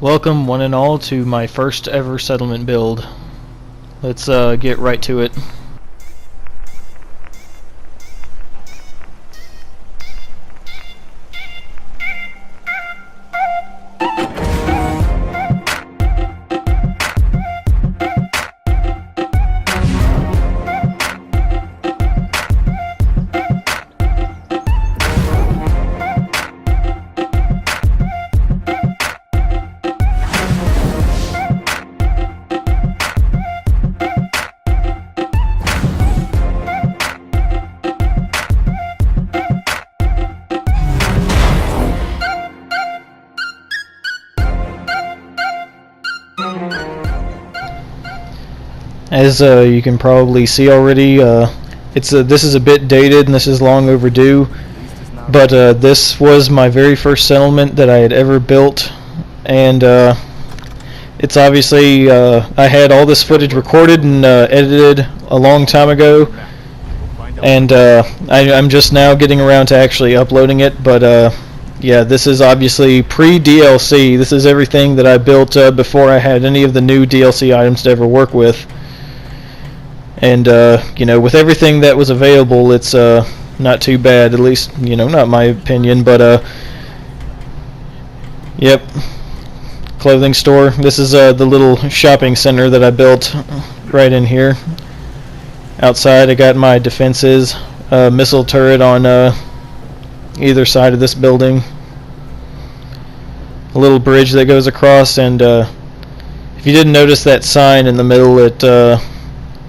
Welcome one and all to my first ever settlement build. Let's get right to it. As you can probably see already, this is a bit dated and this is long overdue, but this was my very first settlement that I had ever built, and it's obviously, I had all this footage recorded and edited a long time ago, and I'm just now getting around to actually uploading it, but yeah, this is obviously pre-DLC. This is everything that I built before I had any of the new DLC items to ever work with. And you know, with everything that was available, it's not too bad, at least, you know, not my opinion, but yep, clothing store. This is the little shopping center that I built right in here. Outside I got my defenses, missile turret on either side of this building, a little bridge that goes across, and if you didn't notice that sign in the middle, it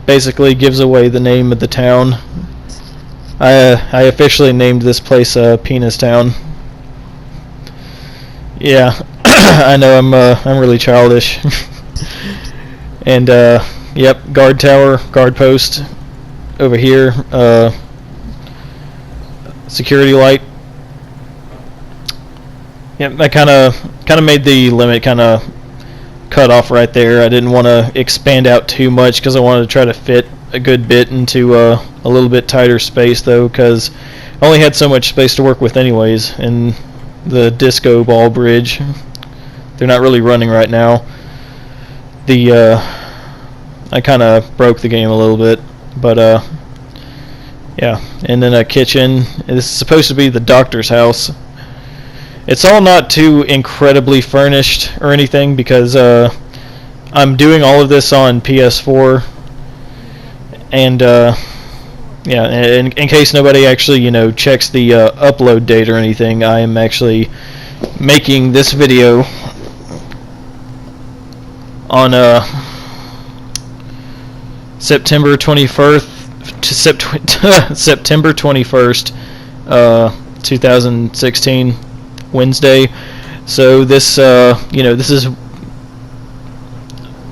basically gives away the name of the town. I officially named this place Penis Town. Yeah, I know I'm really childish. And yep, guard tower, guard post over here, security light. Yep, that kind of made the limit kind of cut off right there. I didn't want to expand out too much because I wanted to try to fit a good bit into a little bit tighter space, though, because I only had so much space to work with anyways. And the disco ball bridge, they're not really running right now. I kind of broke the game a little bit, but yeah. And then a kitchen. This is supposed to be the doctor's house. It's all not too incredibly furnished or anything because I'm doing all of this on PS4, and yeah, in case nobody actually, you know, checks the upload date or anything, I am actually making this video on September 21st to September 21st, 2016. Wednesday. So this, you know, this is,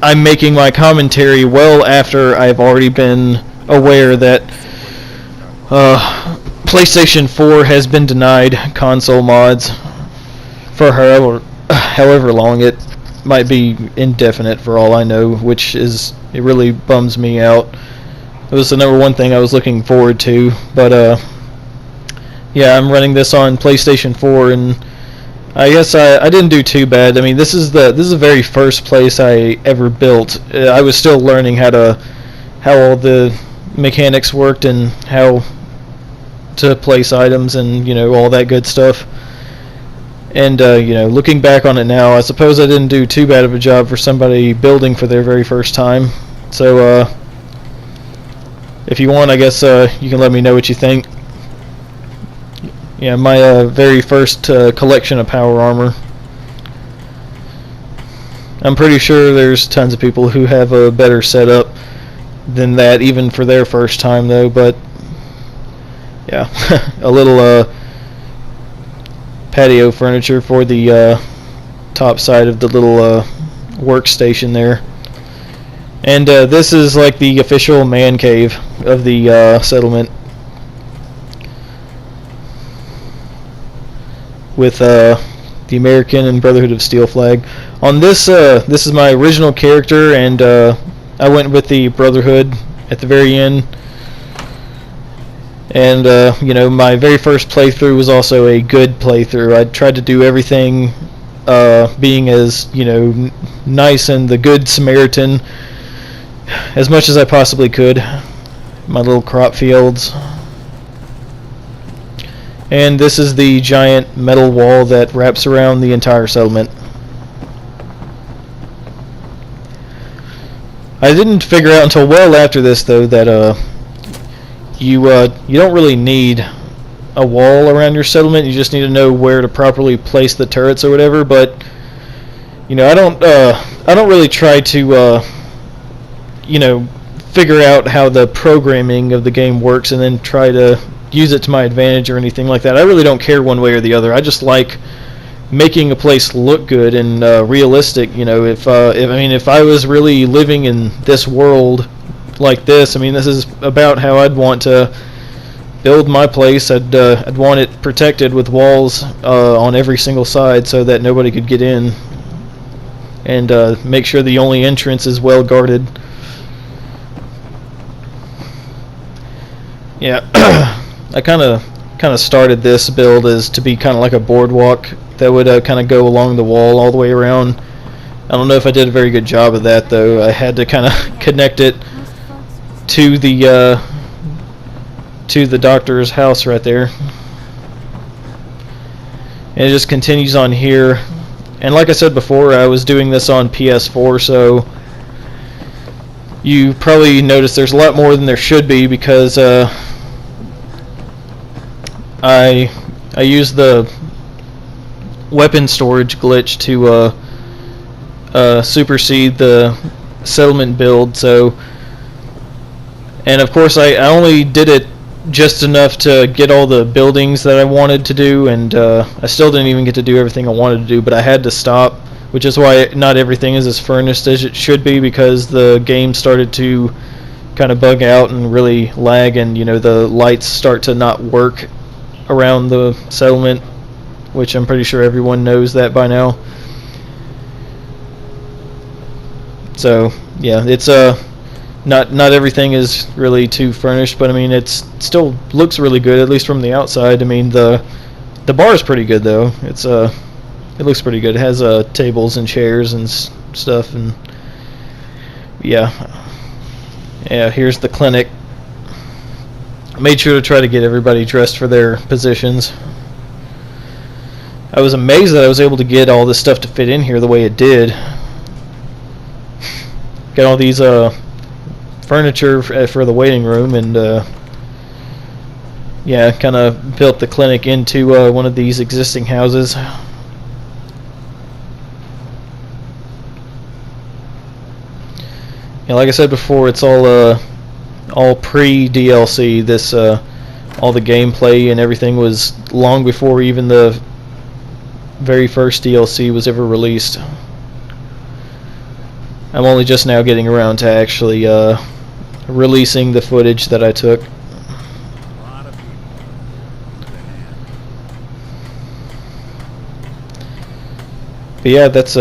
I'm making my commentary well after I've already been aware that PlayStation 4 has been denied console mods for however long. It might be indefinite for all I know, which is, it really bums me out. It was the number one thing I was looking forward to, but yeah, I'm running this on PlayStation 4, and I guess I didn't do too bad. I mean, this is the very first place I ever built. I was still learning how all the mechanics worked and how to place items and, you know, all that good stuff. And you know, looking back on it now, I suppose I didn't do too bad of a job for somebody building for their very first time. So if you want, I guess you can let me know what you think. Yeah, my very first collection of power armor. I'm pretty sure there's tons of people who have a better setup than that, even for their first time, though. But yeah, a little patio furniture for the top side of the little workstation there. And this is like the official man cave of the settlement, with the American and Brotherhood of Steel flag. On this, this is my original character, and I went with the Brotherhood at the very end. And you know, my very first playthrough was also a good playthrough. I tried to do everything being as, nice and the good Samaritan as much as I possibly could. My little crop fields. And this is the giant metal wall that wraps around the entire settlement. I didn't figure out until well after this, though, that you don't really need a wall around your settlement. You just need to know where to properly place the turrets or whatever. But I don't really try to figure out how the programming of the game works and then try to use it to my advantage or anything like that. I really don't care one way or the other. I just like making a place look good and realistic. If I was really living in this world like this, this is about how I'd want to build my place. I'd want it protected with walls on every single side so that nobody could get in, and make sure the only entrance is well guarded. Yeah, I kind of started this build as to be kind of like a boardwalk that would kind of go along the wall all the way around. I don't know if I did a very good job of that, though. I had to kind of connect it to the doctor's house right there, and it just continues on here. And like I said before, I was doing this on PS4, so you probably noticed there's a lot more than there should be, because I used the weapon storage glitch to supersede the settlement build. So, and of course I only did it just enough to get all the buildings that I wanted to do, and I still didn't even get to do everything I wanted to do, but I had to stop, which is why not everything is as furnished as it should be, because the game started to kind of bug out and really lag, and the lights start to not work around the settlement, which I'm pretty sure everyone knows that by now. So yeah, it's not everything is really too furnished, but it's still looks really good, at least from the outside. The bar is pretty good, though. It looks pretty good. It has tables and chairs and stuff, and yeah, here's the clinic. I made sure to try to get everybody dressed for their positions. I was amazed that I was able to get all this stuff to fit in here the way it did. Got all these furniture for the waiting room, and kind of built the clinic into one of these existing houses. Yeah, like I said before, it's all pre-DLC. This all the gameplay and everything was long before even the very first DLC was ever released. I'm only just now getting around to actually releasing the footage that I took. But yeah, that's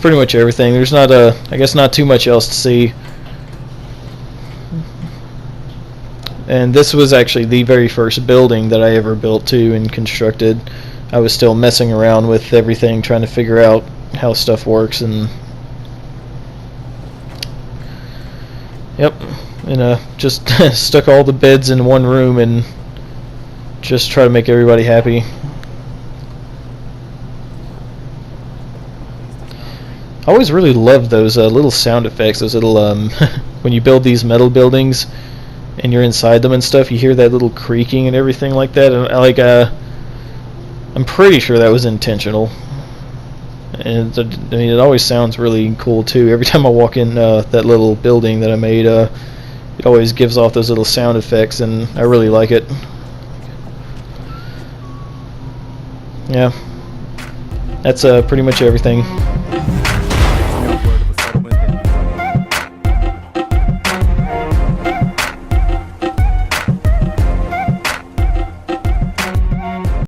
pretty much everything. There's I guess not too much else to see. And this was actually the very first building that I ever built to and constructed. I was still messing around with everything, trying to figure out how stuff works, and yep, and just stuck all the beds in one room and just try to make everybody happy. I always really loved those little sound effects, those little when you build these metal buildings and you're inside them and stuff, you hear that little creaking and everything like that. And I'm pretty sure that was intentional. And it always sounds really cool too. Every time I walk in that little building that I made, it always gives off those little sound effects, and I really like it. Yeah, that's pretty much everything.